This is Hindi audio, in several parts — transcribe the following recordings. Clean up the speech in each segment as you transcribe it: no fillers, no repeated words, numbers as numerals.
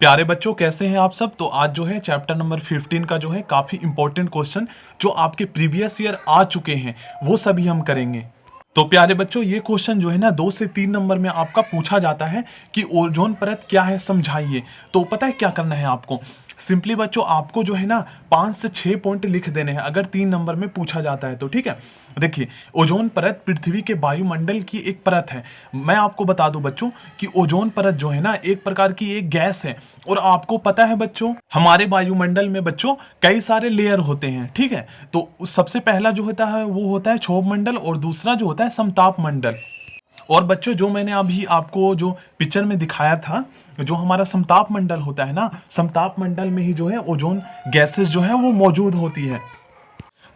प्यारे बच्चों, कैसे हैं आप सब। तो आज जो है चैप्टर नंबर 15 का जो है काफ़ी इंपॉर्टेंट क्वेश्चन जो आपके प्रीवियस ईयर आ चुके हैं वो सभी हम करेंगे। तो प्यारे बच्चों, ये क्वेश्चन जो है ना 2 से 3 नंबर में आपका पूछा जाता है कि ओजोन परत क्या है, समझाइए। तो पता है क्या करना है आपको। सिंपली बच्चों आपको जो है ना 5 से 6 पॉइंट लिख देने हैं अगर 3 नंबर में पूछा जाता है तो। ठीक है, देखिए ओजोन परत पृथ्वी के वायुमंडल की एक परत है। मैं आपको बता दूं बच्चों कि ओजोन परत जो है ना एक प्रकार की एक गैस है। और आपको पता है बच्चों, हमारे वायुमंडल में बच्चों कई सारे लेयर होते हैं। ठीक है, तो सबसे पहला जो होता है वो होता है क्षोभ मंडल और दूसरा जो होता है समताप मंडल। और बच्चों जो मैंने अभी आपको जो पिक्चर में दिखाया था, जो हमारा समताप मंडल होता है ना, समताप मंडल में ही जो है ओजोन गैसेस जो है वो मौजूद होती है।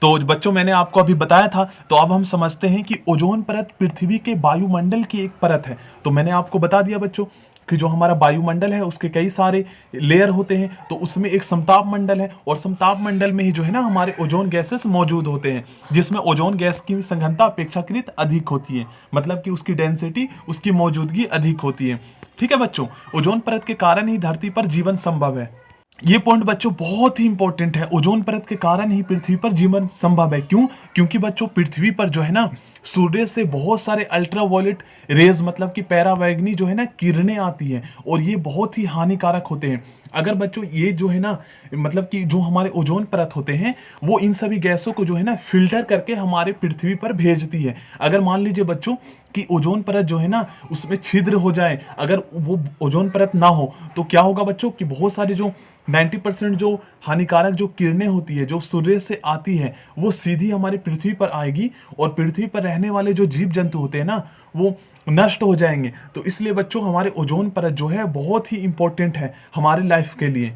तो बच्चों मैंने आपको अभी बताया था, तो अब हम समझते हैं कि ओजोन परत पृथ्वी के वायुमंडल की एक परत है। तो मैंने आपको बता दिया बच्चों कि जो हमारा वायुमंडल है उसके कई सारे लेयर होते हैं, तो उसमें एक समताप मंडल है और समताप मंडल में ही जो है ना हमारे ओजोन गैसेस मौजूद होते हैं, जिसमें ओजोन गैस की सघनता अपेक्षाकृत अधिक होती है, मतलब कि उसकी डेंसिटी, उसकी मौजूदगी अधिक होती है। ठीक है बच्चों, ओजोन परत के कारण ही धरती पर जीवन संभव है। ये पॉइंट बच्चों बहुत ही इंपॉर्टेंट है। ओजोन परत के कारण ही पृथ्वी पर जीवन संभव है। क्यों? क्योंकि बच्चों पृथ्वी पर जो है ना सूर्य से बहुत सारे अल्ट्रावायलेट रेज, मतलब कि पैरावैगनी जो है ना किरणें आती हैं और ये बहुत ही हानिकारक होते हैं। अगर बच्चों ये जो है ना, मतलब कि जो हमारे ओजोन परत होते हैं वो इन सभी गैसों को जो है ना फिल्टर करके हमारे पृथ्वी पर भेजती है। अगर मान लीजिए बच्चों कि ओजोन परत जो है ना उसमें छिद्र हो जाए, अगर वो ओजोन परत ना हो तो क्या होगा बच्चों कि बहुत सारे जो 90% जो हानिकारक जो किरणें होती है जो सूर्य से आती है वो सीधी हमारी पृथ्वी पर आएगी और पृथ्वी पर रहने वाले जो जीव जंतु होते हैं ना वो नष्ट हो जाएंगे। तो इसलिए बच्चों हमारे ओजोन परत जो है बहुत ही इंपॉर्टेंट है हमारी लाइफ के लिए।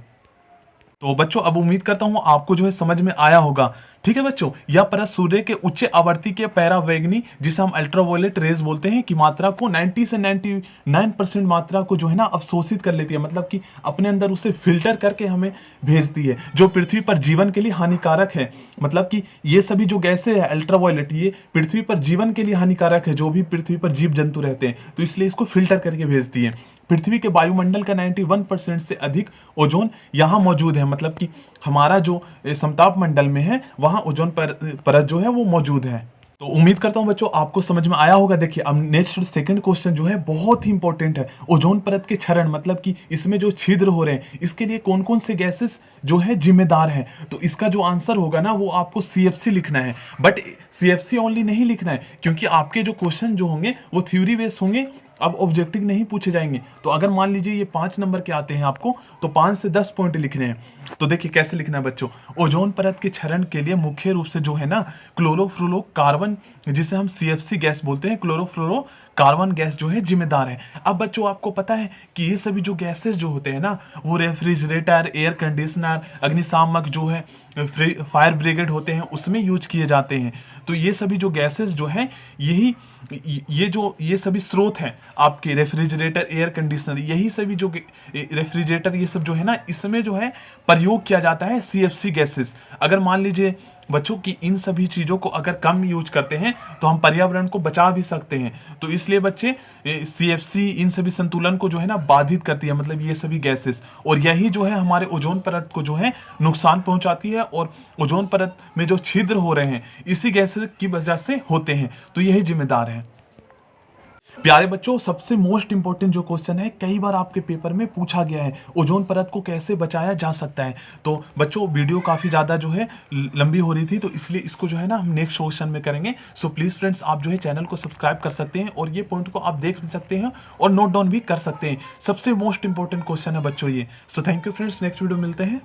तो बच्चों अब उम्मीद करता हूं आपको जो है समझ में आया होगा। ठीक है बच्चों, यह परत सूर्य के उच्च आवर्ती के पैरावैगनी, जिसे हम अल्ट्रावायलेट रेज बोलते हैं, की मात्रा को 90 से 99% मात्रा को जो है ना अवशोषित कर लेती है, मतलब कि अपने अंदर उसे फिल्टर करके हमें भेजती है, जो पृथ्वी पर जीवन के लिए हानिकारक है। मतलब कि ये सभी जो गैसें है अल्ट्रावायलेट, ये पृथ्वी पर जीवन के लिए हानिकारक है, जो भी पृथ्वी पर जीव जंतु रहते हैं, तो इसलिए इसको फिल्टर करके भेजती है। पृथ्वी के वायुमंडल का 91% से अधिक ओजोन यहाँ मौजूद है, मतलब कि हमारा जो समताप मंडल में है वहां ओजोन परत जो है वो मौजूद है। तो उम्मीद करता हूं बच्चों आपको समझ में आया होगा। देखिए अब नेक्स्ट सेकंड क्वेश्चन जो है बहुत ही इंपॉर्टेंट है। ओजोन परत के क्षरण, मतलब कि इसमें जो छिद्र हो रहे हैं, इसके लिए कौन कौन से गैसेस जो है जिम्मेदार हैं। तो इसका जो आंसर होगा ना वो आपको CFC लिखना है। बट CFC ओनली नहीं लिखना है, क्योंकि आपके जो क्वेश्चन जो होंगे वो थ्योरी बेस्ड होंगे, अब ऑब्जेक्टिव नहीं पूछे जाएंगे। तो अगर मान लीजिए ये 5 नंबर के आते हैं आपको, तो 5 से 10 पॉइंट लिखने हैं। तो देखिए कैसे लिखना है बच्चों। ओजोन परत के क्षरण के लिए मुख्य रूप से जो है ना क्लोरोफ्लोरोकार्बन, जिसे हम CFC गैस बोलते हैं, क्लोरोफ्लोरो कार्बन गैस जो है जिम्मेदार है। अब बच्चों आपको पता है कि ये सभी जो गैसेस जो होते हैं ना वो रेफ्रिजरेटर, एयर कंडीशनर, अग्निशामक जो है फायर ब्रिगेड होते हैं उसमें यूज किए जाते हैं। तो ये सभी जो गैसेस जो है यही ये सभी स्रोत हैं आपके रेफ्रिजरेटर, एयर कंडीशनर, यही सभी जो रेफ्रिजरेटर ये सब जो है ना इसमें जो है प्रयोग किया जाता है CFC गैसेस। अगर मान लीजिए बच्चों कि इन सभी चीज़ों को अगर कम यूज करते हैं तो हम पर्यावरण को बचा भी सकते हैं। तो इसलिए बच्चे CFC इन सभी संतुलन को जो है ना बाधित करती है, मतलब ये सभी गैसेस, और यही जो है हमारे ओजोन परत को जो है नुकसान पहुंचाती है। और ओजोन परत में जो छिद्र हो रहे हैं इसी गैसेस की वजह से होते हैं, तो यही जिम्मेदार है। प्यारे बच्चों सबसे मोस्ट इंपॉर्टेंट जो क्वेश्चन है, कई बार आपके पेपर में पूछा गया है, ओजोन परत को कैसे बचाया जा सकता है। तो बच्चों वीडियो काफ़ी ज़्यादा जो है लंबी हो रही थी, तो इसलिए इसको जो है ना हम नेक्स्ट क्वेश्चन में करेंगे। सो प्लीज़ फ्रेंड्स आप जो है चैनल को सब्सक्राइब कर सकते हैं और ये पॉइंट को आप देख भी सकते हैं और नोट डाउन भी कर सकते हैं। सबसे मोस्ट इंपॉर्टेंट क्वेश्चन है बच्चों ये। So thank you friends, next video मिलते हैं।